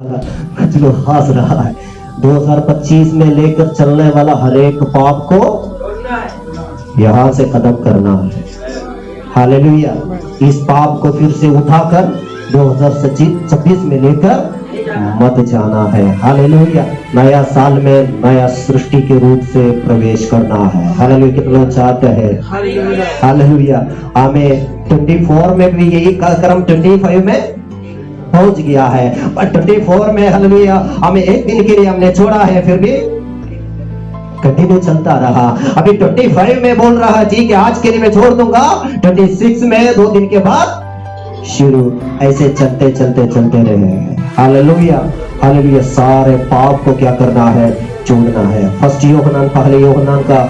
जो हंस रहा है 2025 में लेकर चलने वाला हर एक पाप को यहां से खत्म करना है। हालेलुया। इस पाप को फिर से उठाकर 2026 में लेकर मत जाना है। हालेलुया। नया साल में नया सृष्टि के रूप से प्रवेश करना है। हालेलुया। कितने लोग चाहते हैं? हालेलुया। हमें 24 में भी यही कार्यक्रम 25 में पहुंच गया है, पर 24 में हालेलुया हमें एक दिन के लिए हमने छोड़ा है, फिर भी कंटिन्यू चलता रहा। अभी 25 में बोल रहा जी कि आज के लिए मैं छोड़ दूंगा, 26 में 2 दिन के बाद शुरू, ऐसे चलते चलते चलते रहे। हालेलुया। हालेलुया। सारे पाप को क्या करना है? छोड़ना है। फर्स्ट योहन्ना, पहले योहन्ना का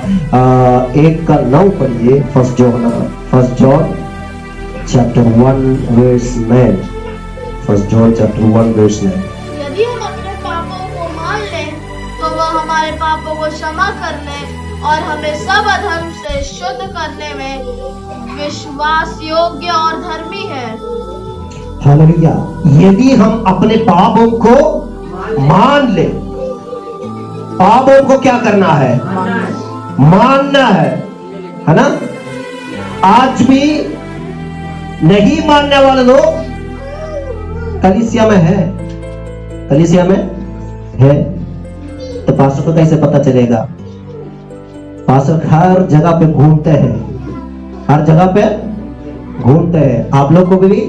1:9 पढ़िए। First John chapter 1 verse 9। First John chapter 1 verse 9। यदि हम अपने पापों को मान लें तो वह हमारे पापों को क्षमा करने और हमें सब अधर्म से शुद्ध करने में विश्वास योग्य और धर्मी है। हालेलुया। यदि हम अपने पापों को मान ले, पापों को क्या करना है? मानना है ना? आज भी नहीं मानने वाले लोग कलीसिया में है, कलीसिया में है, तो पास्टर को कैसे पता चलेगा? पास्टर हर जगह पे घूमते हैं, हर जगह पे घूमते हैं, आप लोग को भी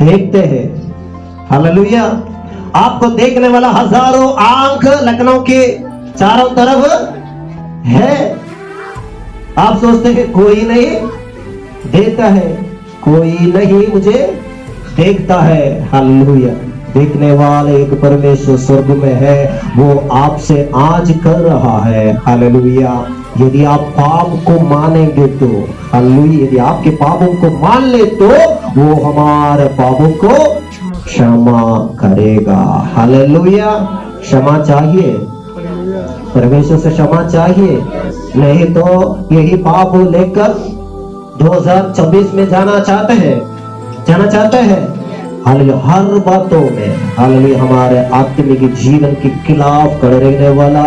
देखते हैं। हालेलुया। आपको देखने वाला हजारों आंख लखनऊ के चारों तरफ है। आप सोचते हैं कोई नहीं देखता है, कोई नहीं मुझे देखता है। हालेलुया। देखने वाले एक परमेश्वर स्वर्ग में है, वो आपसे आज कर रहा है। हालेलुया। यदि आप पाप को मानेंगे तो, हालेलुया, यदि आपके पापों को मान ले तो वो हमारे पापों को क्षमा करेगा। हालेलुया। क्षमा चाहिए, परमेश्वर से क्षमा चाहिए, नहीं तो यही पाप लेकर 2026 में जाना चाहते हैं। हालेलुया। हर बातों में हालेलुया हमारे आत्मिक जीवन के खिलाफ खड़े रहने वाला,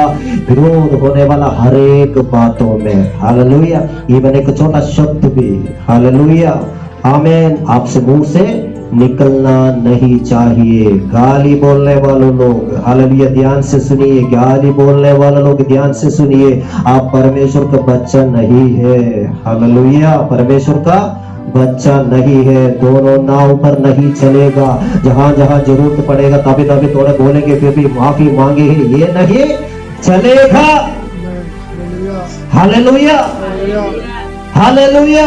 विरोध होने वाला हर एक बातों में हालेलुया, इवन एक छोटा शब्द भी हालेलुया आमीन आपसे मुंह से निकलना नहीं चाहिए। गाली बोलने वाले लोग हालेलुया ध्यान से सुनिए, गाली बोलने वाले लोग ध्यान से सुनिए, आप परमेश्वर का बच्चा नहीं है। हालेलुया। परमेश्वर का बच्चा नहीं है। दोनों नाव पर नहीं चलेगा। जहां जहां जरूरत पड़ेगा तभी तभी थोड़े बोलेंगे, फिर भी माफी मांगे, ये नहीं चलेगा। हालेलुया। हालेलुया।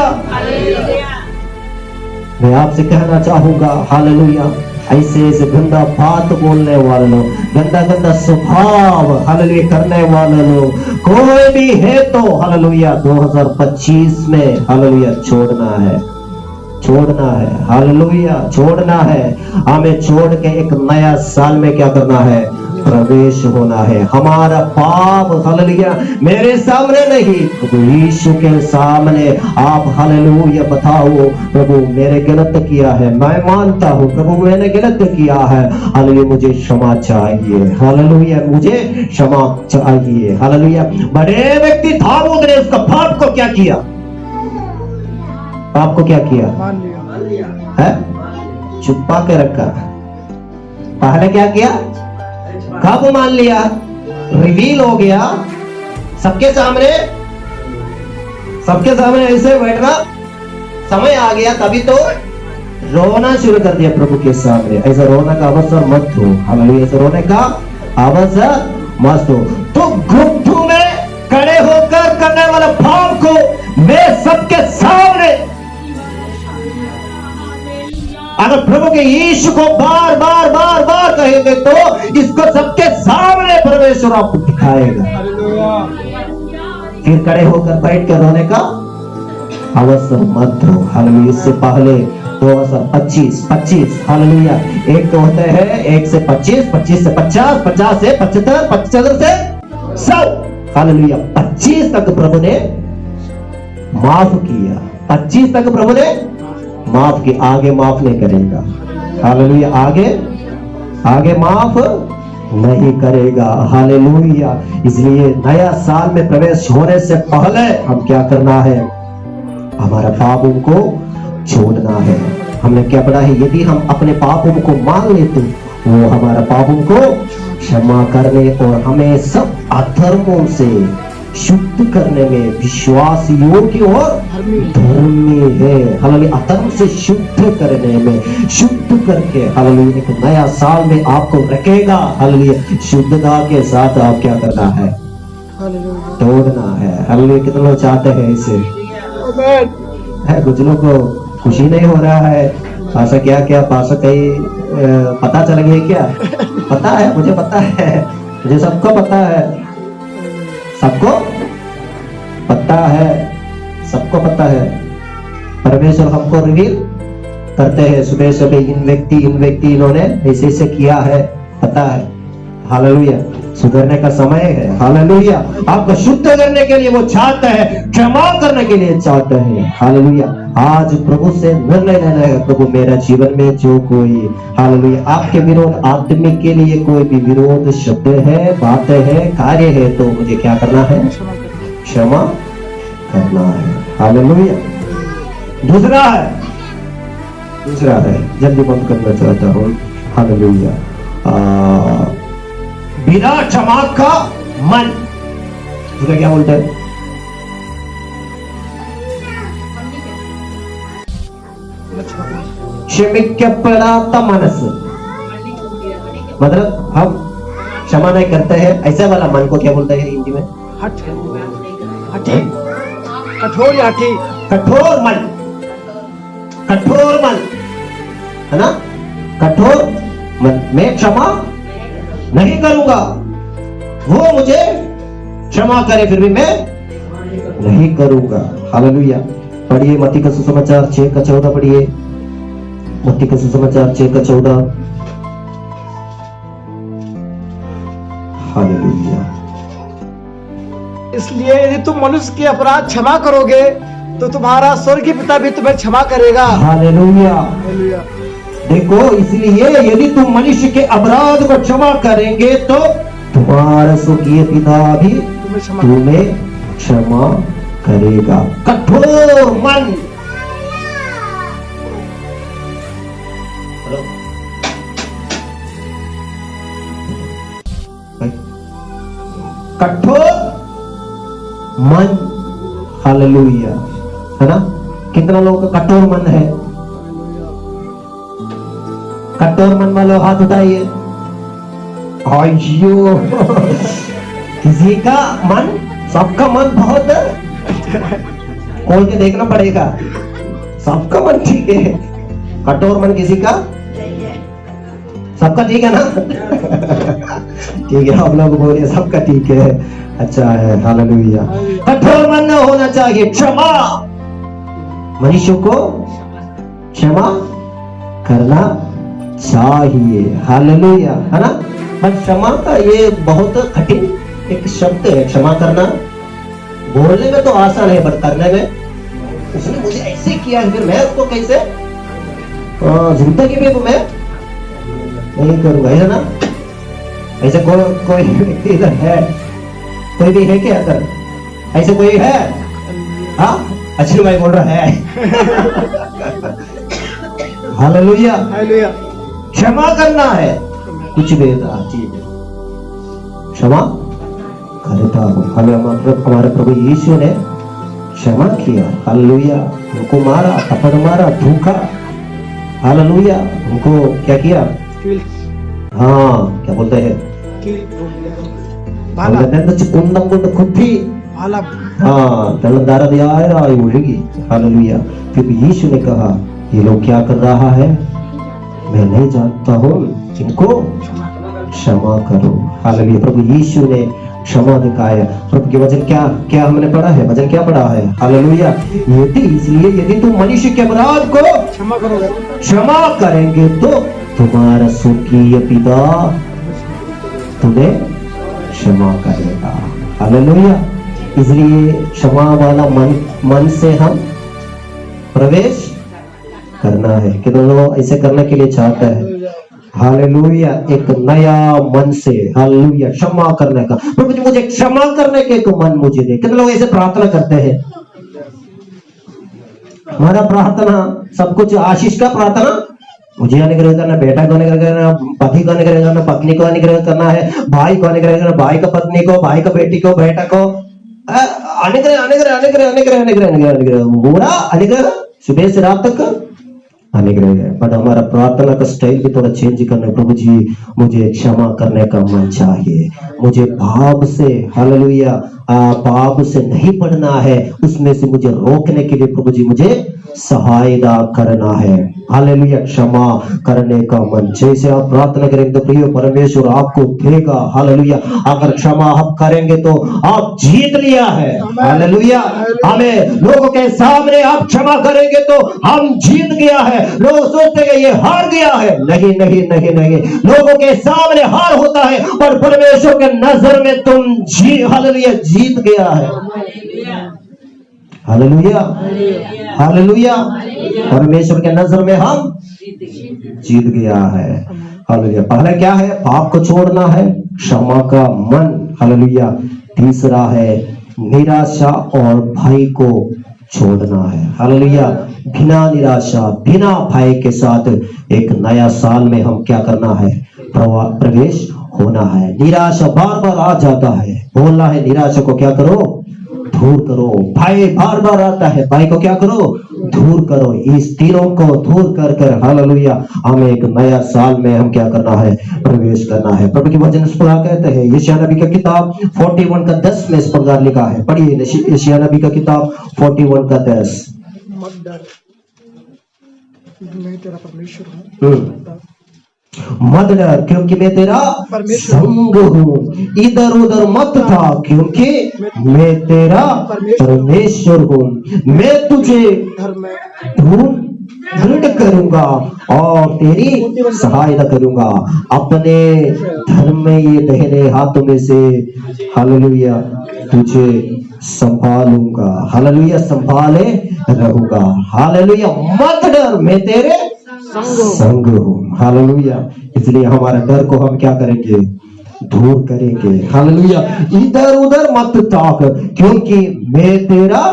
मैं आपसे कहना चाहूंगा हालेलुया, ऐसे गंदा बात बोलने वाले लोग, गंदा स्वभाव हालेलुया करने वाले लोग कोई भी है तो हालेलुया 2025 में हालेलुया छोड़ना है हालेलुया छोड़ना है। हमें छोड़ के एक नया साल में क्या करना है? प्रवेश होना है। हमारा पाप हालेलुया मेरे सामने नहीं, प्रभु यीशु के सामने आप हालेलुया बताओ, प्रभु मैंने गलत किया है, मैं मानता हूँ प्रभु मैंने गलत किया है, हालेलुया मुझे क्षमा चाहिए। हालेलुया मुझे क्षमा चाहिए। हालेलुया। बड़े व्यक्ति दाऊद ने उसका पाप को क्या किया? पाप को क्या किया? है छुपा के रखा। पहले क्या किया? कब मान लिया? रिवील हो गया सबके सामने ऐसे बैठना समय आ गया, तभी तो रोना शुरू कर दिया प्रभु के सामने। ऐसा रोना का अवसर मत दो। हालेलुया। ऐसा रोने का अवसर मत दो। तो घुटनों में खड़े होकर करने वाला पाप को मैं सबके सामने, अगर प्रभु के यीशु को बार बार कहेंगे तो इसको सबके सामने परमेश्वर आपको दिखाएगा। फिर खड़े होकर बैठ कर रोने का अवसर मत दो। हालेलुया। इससे पहले 2025 हालेलुया, एक तो होते हैं 1 से 25, 25 से 50, 50 से 75, 75 से 100 हालेलुया। 25 तक प्रभु ने माफ किया, 25 तक प्रभु ने माफ की, आगे माफ नहीं करेगा। हालेलुया। आगे आगे माफ नहीं करेगा। हालेलुया। इसलिए नया साल में प्रवेश होने से पहले हम क्या करना है? हमारा पापों को छोड़ना है। हमने क्या पढ़ा है? यदि हम अपने पापों को मान लेते वो हमारा पापों को क्षमा करने और हमें सब अधर्मों से शुद्ध करने में विश्वास योग्य और धर्मी है। हालेलुया। अधर्म से शुद्ध करने में, शुद्ध करके हालेलुया एक नया साल में आपको रखेगा। हालेलुया। शुद्धता के साथ आप क्या करना है? तोड़ना है। हालेलुया। कितने लोग चाहते हैं इसे? कुछ लोग को खुशी नहीं हो रहा है। पासा क्या क्या पासा कहीं पता चल गया क्या? पता है, मुझे पता है, मुझे सबको पता है, सबको पता है, सबको पता है। परमेश्वर हमको रिवील करते हैं सुबह सुबह, इन व्यक्ति इन्होंने ऐसे ऐसे किया है, पता है। हालेलुया। सुधरने का समय है। हालेलुया। आपको शुद्ध करने के लिए वो चाहते हैं, क्षमा करने के लिए चाहते हैं। हालेलुया। आज प्रभु से निर्णय लेना है, प्रभु मेरा जीवन में जो कोई हालेलुया आपके विरोध आत्मिक के लिए कोई भी विरोध शब्द है, बातें है, कार्य है, तो मुझे क्या करना है? क्षमा करना है। हालेलुया। दूसरा है, जल्दी बंद करना चाहता हूँ। हालेलुया। बिना क्षमा का मन, उसका क्या बोलते हैं? क्षमिकपड़ाता मनस, मतलब हम क्षमा नहीं करते हैं, ऐसा वाला मन को क्या बोलते हैं हिंदी में? कठोर या हठी। कठोर मन, कठोर मन है ना? कठोर मन, मैं क्षमा नहीं करूंगा, वो मुझे क्षमा करे फिर भी मैं नहीं करूंगा। हालेलुया। पढ़िए मत्ती का सुसमाचार 6:14 पढ़िए। मत्ती का सुसमाचार 6:14। हालेलुया। इसलिए यदि तुम मनुष्य के अपराध क्षमा करोगे तो तुम्हारा स्वर्गीय पिता भी तुम्हें क्षमा करेगा। हालेलुया। हालेलुया। देखो, इसलिए यदि तुम मनुष्य के अपराध को क्षमा करेंगे तो तुम्हारा स्वर्गीय पिता भी तुम्हें क्षमा करेगा। कठोर मन, कठोर मन। हालेलुया। है ना? कितना लोगों का कठोर मन है? कठोर मन वालों हाथ उठाइए। अयो किसी का मन, सबका मन बहुत खोल के देखना पड़ेगा, सबका मन ठीक है। कठोर मन किसी का? सबका ठीक है ना? ठीक है, हम लोग बोलिए सबका ठीक है, अच्छा है। हालेलुया। कठोर मन न होना चाहिए। क्षमा, मनुष्य को क्षमा करना चाहिए। हालेलुया। है ना? पर क्षमा का ये बहुत कठिन एक शब्द है, क्षमा करना। बोलने में तो आसान है, पर करने में उसने मुझे ऐसे किया है, फिर मैं उसको कैसे जिंदगी में मैं नहीं करूंगा, है ना? ऐसे कोई व्यक्ति इधर है, कोई भी है क्या इधर? ऐसे कोई है? हाँ, अश्विन भाई बोल रहा है। हालेलुया। हालेलुया। क्षमा करना है, कुछ भी चीज क्षमा करता हूं। हमारे प्रभु यीशु ने क्षमा किया। हालेलुया। उनको मारा, थप्पड़ मारा, धोखा। हालेलुया। उनको क्या किया? हाँ, क्या बोलते हैं? हालेलुया। फिर यीशु ने कहा, ये लोग क्या कर रहा है मैं नहीं जानता हूँ, इनको क्षमा करो। हालेलुया। प्रभु यीशु ने क्षमा दिखाया। प्रभु के वचन क्या हमने पढ़ा है? वचन क्या पढ़ा है? हालेलुया। इसलिए यदि तुम मनुष्य के अपराध को क्षमा करेंगे तो तुम्हारा स्वर्गीय पिता तुम्हें क्षमा करेगा। हालेलुया। इसलिए क्षमा वाला मन से हम प्रवेश करना है। कितने लोग ऐसे करने के लिए चाहते हैं? हालेलुया, एक नया मन से, हालेलुया, क्षमा करने का। प्रभु जी मुझे क्षमा करने के एक मन मुझे दे। कितने लोग ऐसे प्रार्थना करते हैं? हमारा प्रार्थना सब कुछ आशीष का प्रार्थना, मुझे अनुग्रह करना, बेटा को अनुग्रह करना, पति को अनुग्रह करना, पत्नी को अनुग्रह करना है, भाई को अनुग्रह करना, भाई का पत्नी को, भाई का बेटी को, बेटा को, अनुग्रह अनुग्रह अनुग्रह अनुग्रह अनुग्रह अनुग्रह अनुग्रह, पूरा अनुग्रह सुबह से रात तक अनुग्रह है। बट हमारा प्रार्थना का स्टाइल भी थोड़ा चेंज करना है। प्रभु जी मुझे क्षमा करने का मन चाहिए, मुझे भाव से, हालेलुया, पाप से नहीं पढ़ना है, उसमें से मुझे रोकने के लिए प्रभु जी मुझे सहायता करना है। हालेलुया, क्षमा करने का मन। जैसे आप प्रार्थना करेंगे तो प्रिय परमेश्वर आपको देगा। हालेलुया, अगर क्षमा आप करेंगे तो आप जीत लिया है। हालेलुया, हमें लोगों के सामने आप क्षमा करेंगे तो हम जीत गया है। लोग सोचते हैं ये हार गया है, नहीं नहीं नहीं नहीं, लोगों के सामने हार होता है और परमेश्वर के नजर में तुम हालेलुया जीत गया है। हालेलुया हालेलुया, परमेश्वर के नजर में हम जीत गया है। हालेलुया, पहला क्या है? पाप को छोड़ना है, क्षमा का मन। हालेलुया, तीसरा है निराशा और भय को छोड़ना है। हालेलुया, बिना निराशा बिना भय के साथ एक नया साल में हम क्या करना है? प्रवेश होना है। निराशा बार बार आ जाता है, बोलना है निराशा को क्या करो? दूर करो। भय बार बार आता है, भय को क्या करो? दूर करो। इस तीनों को दूर कर कर हालेलुया हमें एक नया साल में हम क्या करना है? प्रवेश करना है। प्रभु के वचन इस प्रकार कहते हैं, यशायाह नबी का किताब 41 का 10 में इस प्रकार लिखा है। पढ़िए यशायाह नबी का किताब 41 का 10। मत डर, मैं तेरा परमेश्वर हूँ। मत डर क्योंकि मैं तेरा संग हूँ। इधर उधर मत था क्योंकि मैं तेरा परमेश्वर हूँ। मैं तुझे दृढ़ करूंगा और तेरी सहायता करूंगा। अपने धर्म में ये दाहिने हाथों में से हालेलुया तुझे संभालूंगा। हालेलुया, संभाले रहूंगा। हालेलुया, मत डर, मैं तेरे संग हूँ। हालेलुया, इसलिए हमारा डर को हम क्या करेंगे? दूर करेंगे। हालेलुया, इधर उधर मत ताक क्योंकि मैं तेरा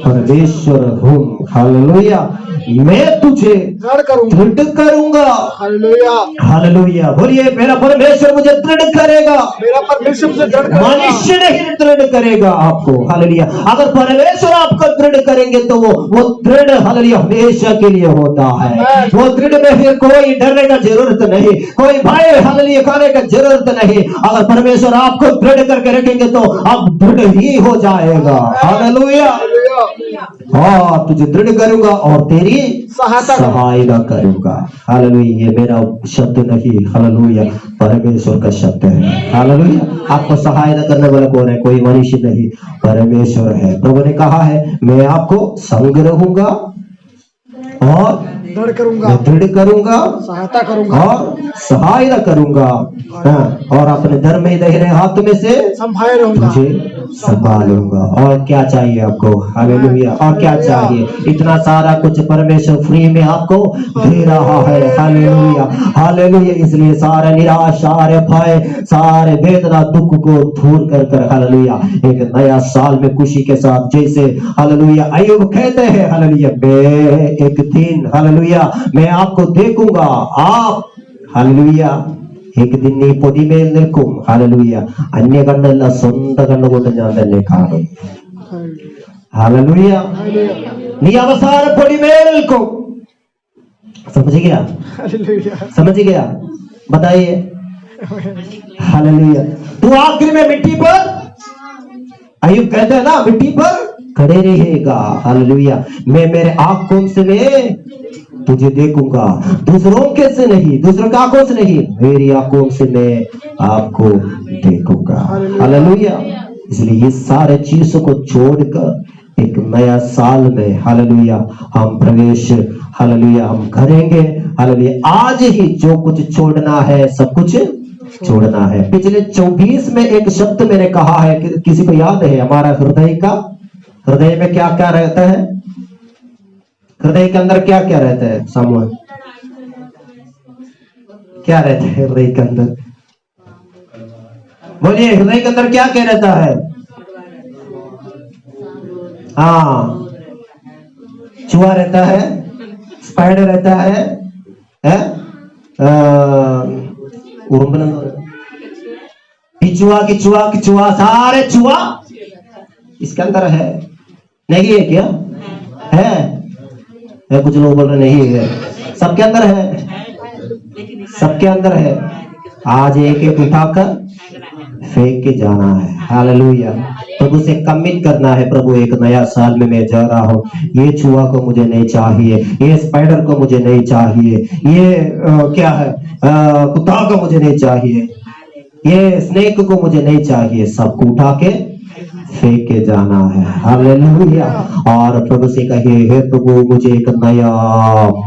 परमेश्वर हूँ। हालेलुया, मैं तुझे दृढ़ करूंगा। हालेलुया हालेलुया, बोलिए मेरा परमेश्वर मुझे दृढ़ करेगा। मेरा परमेश्वर मुझे दृढ़ करेगा। मनुष्य नहीं दृढ़ करेगा आपको। हालेलुया, अगर परमेश्वर आपको दृढ़ करेंगे तो वो दृढ़ हालेलुया हमेशा के लिए होता है। वो दृढ़ में फिर कोई डरने का जरूरत नहीं, कोई भय हालेलुया खाने का जरूरत नहीं। अगर परमेश्वर आपको दृढ़ करके रखेंगे तो आप दृढ़ ही हो जाएगा। हालेलुया, हाँ, तुझे दृढ़ करूंगा और तेरी सहायता करूंगा। हालेलुया, ये मेरा शब्द नहीं, हालेलुया परमेश्वर का शब्द है। हालेलुया, आपको सहायता करने वाला कौन है? कोई मनुष्य नहीं, परमेश्वर है। प्रभु ने कहा है मैं आपको संग रहूंगा और दृढ़ करूंगा, मैं दृढ़ करूंगा, सहायता करूंगा और सहायता करूंगा। हाँ, और अपने धर्म में दाहिने हाथ में से संभाले रहूंगा, तुझे संभालूंगा। और क्या चाहिए आपको? हालेलुया, और क्या चाहिए? इतना सारा कुछ परमेश्वर फ्री में आपको दे रहा है। हालेलुया हालेलुया, इसलिए सारे निराश, सारे भय, सारे वेदना, दुख को दूर कर कर हालेलुया एक नया साल में खुशी के साथ, जैसे हालेलुया अय्यूब कहते हैं, हालेलुया मैं एक दिन हालेलुया मैं आपको देखूंगा। आप हालेलुया एक दिन നീ പൊടിമേൽ നിൽക്കും. ഹല്ലേലൂയ, അന്യ കണ്ണല്ല സ്വന്തം കണ്ണുകൊണ്ട് ഞാൻ തന്നെ കാണും. हालेलुया, നീ അവസാന പൊടിമേൽ നിൽക്കും. समझ गया? समझ गया? बताइए। हालेलुया, तू आखिर में मिट्टी पर, अय्यूब कहते हैं ना, मिट्टी पर खड़े रहेगा। हालेलुया, मैं मेरे आंखों से मैं तुझे देखूंगा, दूसरों के से नहीं, दूसरों की आंखों से नहीं, मेरी आंखों से मैं आपको देखूंगा। हालेलुया, इसलिए ये सारे चीजों को छोड़कर एक नया साल में हालेलुया हम प्रवेश हालेलुया हम करेंगे। हालेलुया, आज ही जो कुछ छोड़ना है सब कुछ छोड़ना है। पिछले 24 में एक शब्द मैंने कहा है, किसी को याद है? हमारा हृदय का, हृदय में क्या क्या रहता है? हृदय के अंदर क्या क्या रहता है? सामूहिक क्या रहता है हृदय के अंदर? बोलिए, हृदय के अंदर क्या क्या रहता है? हाँ, चूहा रहता है, स्पाइडर रहता है, किचुआ, सारे चूहा इसके अंदर है। नहीं है क्या? है कुछ लोग बोल रहे नहीं है, सबके अंदर है, सबके अंदर है। आज एक एक उठाकर फेंक के जाना है। हालेलुया। प्रभु से कमिट करना है, प्रभु एक नया साल में मैं जा रहा हूँ, ये चूहा को मुझे नहीं चाहिए, ये स्पाइडर को मुझे नहीं चाहिए, ये क्या है कुत्ता को मुझे नहीं चाहिए, ये स्नेक को मुझे नहीं चाहिए, सबको उठा के फेंक के जाना है। हालेलुया। और प्रभु से कहिए, हे प्रभु मुझे एक नया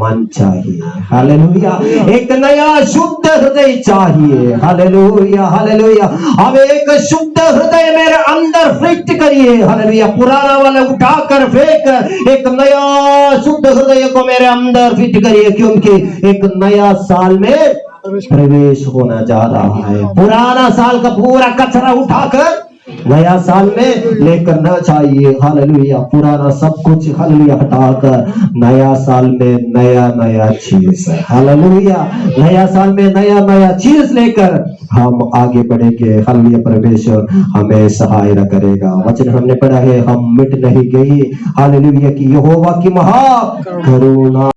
मन चाहिए। हालेलुया। एक नया शुद्ध हृदय चाहिए। Hallelujah, hallelujah. अब एक शुद्ध हृदय मेरे अंदर फिट करिए। हालेलुया। पुराना वाला उठाकर फेंक, एक नया शुद्ध हृदय को मेरे अंदर फिट करिए, क्योंकि एक नया साल में प्रवेश होना जा रहा है। पुराना साल का पूरा कचरा उठाकर नया साल में लेकर ना चाहिए। हालेलुया। पुराना सब कुछ हालेलुया हटाकर नया साल में नया नया चीज। हालेलुया। नया साल में नया नया चीज लेकर हम आगे बढ़ेंगे। हालेलुया। परमेश्वर हमें सहायता करेगा। वचन हमने पढ़ा है, हम मिट नहीं गई। हालेलुया की यहोवा की महा करुणा